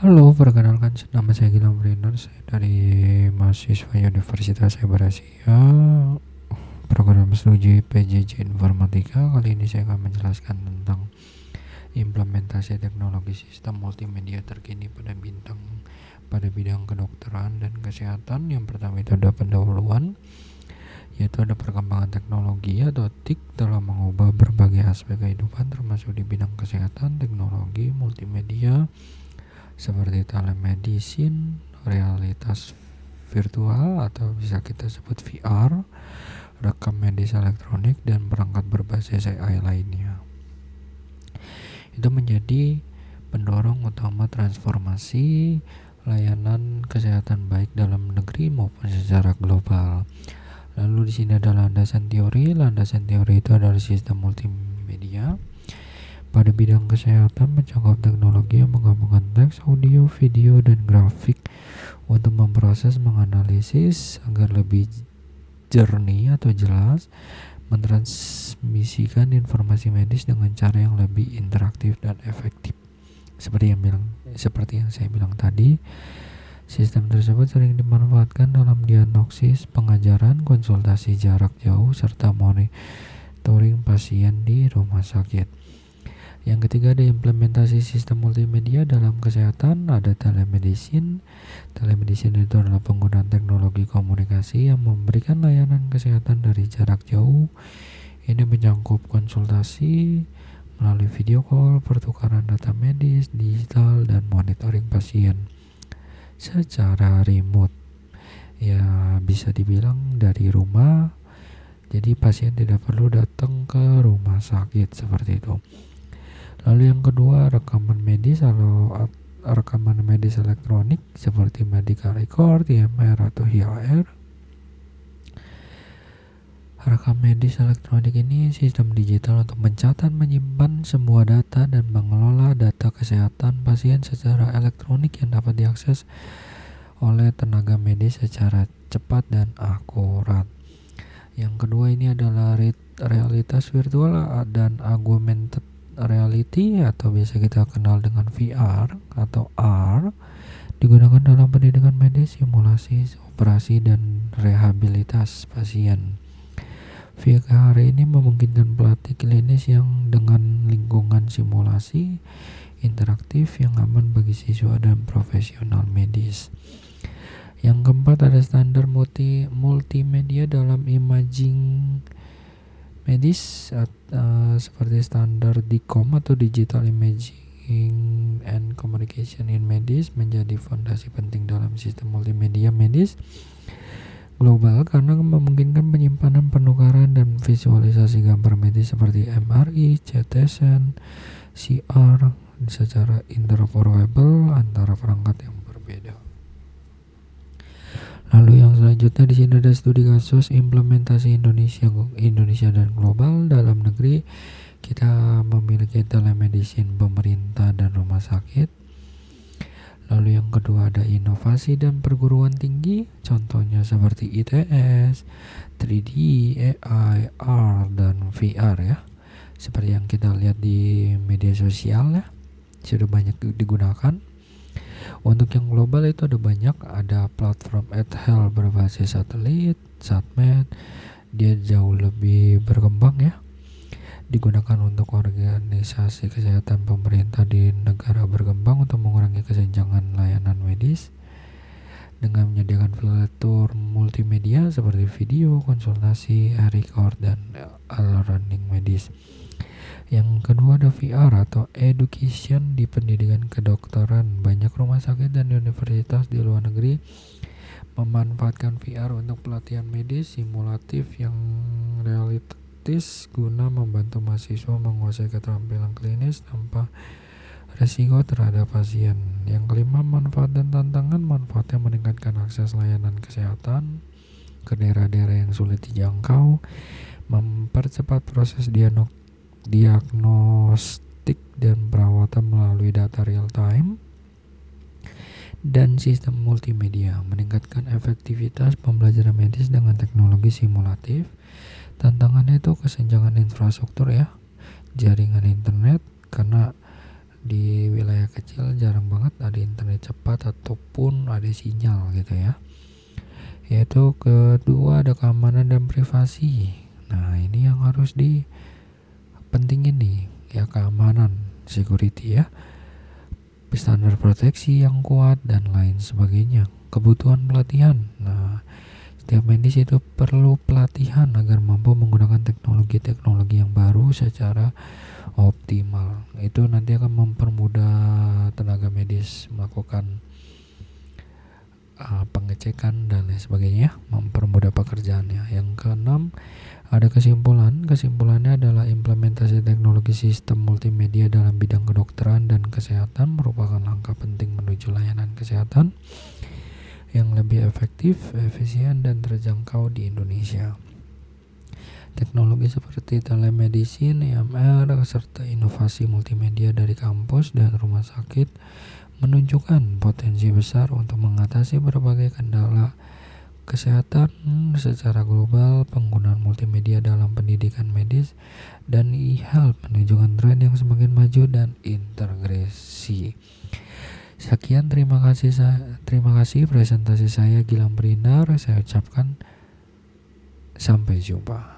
Halo, perkenalkan nama saya Gilang Briner, saya dari mahasiswa Universitas Cyber Asia, program studi PJJ Informatika. Kali ini saya akan menjelaskan tentang implementasi teknologi sistem multimedia terkini pada bidang kedokteran dan kesehatan. Yang pertama itu ada pendahuluan, yaitu ada perkembangan teknologi atau TIK dalam mengubah berbagai aspek kehidupan termasuk di bidang kesehatan. Teknologi multimedia seperti telemedicine, realitas virtual atau bisa kita sebut VR, rekam medis elektronik, dan perangkat berbasis AI lainnya. Itu menjadi pendorong utama transformasi layanan kesehatan baik dalam negeri maupun secara global. Lalu di sini ada landasan teori. Landasan teori itu adalah sistem multimedia pada bidang kesehatan mencakup teknologi yang menggabungkan teks, audio, video, dan grafik untuk memproses, menganalisis agar lebih jernih atau jelas, mentransmisikan informasi medis dengan cara yang lebih interaktif dan efektif. Seperti yang saya bilang tadi, sistem tersebut sering dimanfaatkan dalam diagnosis, pengajaran, konsultasi jarak jauh, serta monitoring pasien di rumah sakit. Yang ketiga ada implementasi sistem multimedia dalam kesehatan, ada telemedicine. Telemedicine itu adalah penggunaan teknologi komunikasi yang memberikan layanan kesehatan dari jarak jauh. Ini mencakup konsultasi melalui video call, pertukaran data medis, digital, dan monitoring pasien secara remote. Ya, bisa dibilang dari rumah, jadi pasien tidak perlu datang ke rumah sakit seperti itu. Lalu yang kedua, rekaman medis elektronik seperti medical record, EMR atau HIR. Rekam medis elektronik ini sistem digital untuk mencatat, menyimpan semua data dan mengelola data kesehatan pasien secara elektronik yang dapat diakses oleh tenaga medis secara cepat dan akurat. Yang kedua ini adalah realitas virtual dan augmented reality atau biasa kita kenal dengan VR atau R, digunakan dalam pendidikan medis, simulasi operasi, dan rehabilitas pasien. VR ini memungkinkan pelatih klinis yang dengan lingkungan simulasi interaktif yang aman bagi siswa dan profesional medis. Yang keempat ada standar multimedia dalam imaging medis seperti standar DICOM atau Digital Imaging and Communication in Medis menjadi fondasi penting dalam sistem multimedia medis global karena memungkinkan penyimpanan, penukaran, dan visualisasi gambar medis seperti MRI, CT scan, CR secara interoperable antara perangkat yang berbeda. Lalu yang selanjutnya di sini ada studi kasus implementasi Indonesia dan global. Dalam negeri kita memiliki telemedicine pemerintah dan rumah sakit. Lalu yang kedua ada inovasi dan perguruan tinggi, contohnya seperti ITS, 3D, AI, R, dan VR ya. Seperti yang kita lihat di media sosial ya, sudah banyak digunakan. Untuk yang global itu ada banyak, ada platform EdHealth berbasis satelit, SatMed, dia jauh lebih berkembang ya, digunakan untuk organisasi kesehatan pemerintah di negara berkembang untuk mengurangi kesenjangan layanan medis dengan menyediakan fitur multimedia seperti video, konsultasi, record, dan e-learning medis. Yang kedua ada VR atau education di pendidikan kedokteran. Banyak rumah sakit dan universitas di luar negeri memanfaatkan VR untuk pelatihan medis simulatif yang realistis guna membantu mahasiswa menguasai keterampilan klinis tanpa resiko terhadap pasien. Yang kelima, manfaat dan tantangan. Manfaatnya meningkatkan akses layanan kesehatan ke daerah-daerah yang sulit dijangkau, mempercepat proses diagnostik dan perawatan melalui data real time, dan sistem multimedia meningkatkan efektivitas pembelajaran medis dengan teknologi simulatif. Tantangannya itu kesenjangan infrastruktur ya, jaringan internet, karena di wilayah kecil jarang banget ada internet cepat ataupun ada sinyal gitu ya. Yaitu kedua ada keamanan dan privasi. Nah ini yang harus dipentingin nih ya, keamanan, security ya, standar proteksi yang kuat dan lain sebagainya. Kebutuhan pelatihan. Nah setiap medis itu perlu pelatihan agar mampu menggunakan teknologi-teknologi yang baru secara optimal. Itu nanti akan mempermudah tenaga medis melakukan pengecekan dan lain sebagainya, mempermudah pekerjaannya. Yang keenam ada kesimpulan. Kesimpulannya adalah implementasi teknologi sistem multimedia dalam bidang kedokteran dan kesehatan merupakan langkah penting menuju layanan kesehatan yang lebih efektif, efisien, dan terjangkau di Indonesia. Teknologi seperti telemedicine, EMR, serta inovasi multimedia dari kampus dan rumah sakit menunjukkan potensi besar untuk mengatasi berbagai kendala kesehatan secara global. Penggunaan multimedia dalam pendidikan medis dan e-health menunjukkan tren yang semakin maju dan integrasi. Sekian, terima kasih presentasi saya Gilang Berindar. Saya ucapkan sampai jumpa.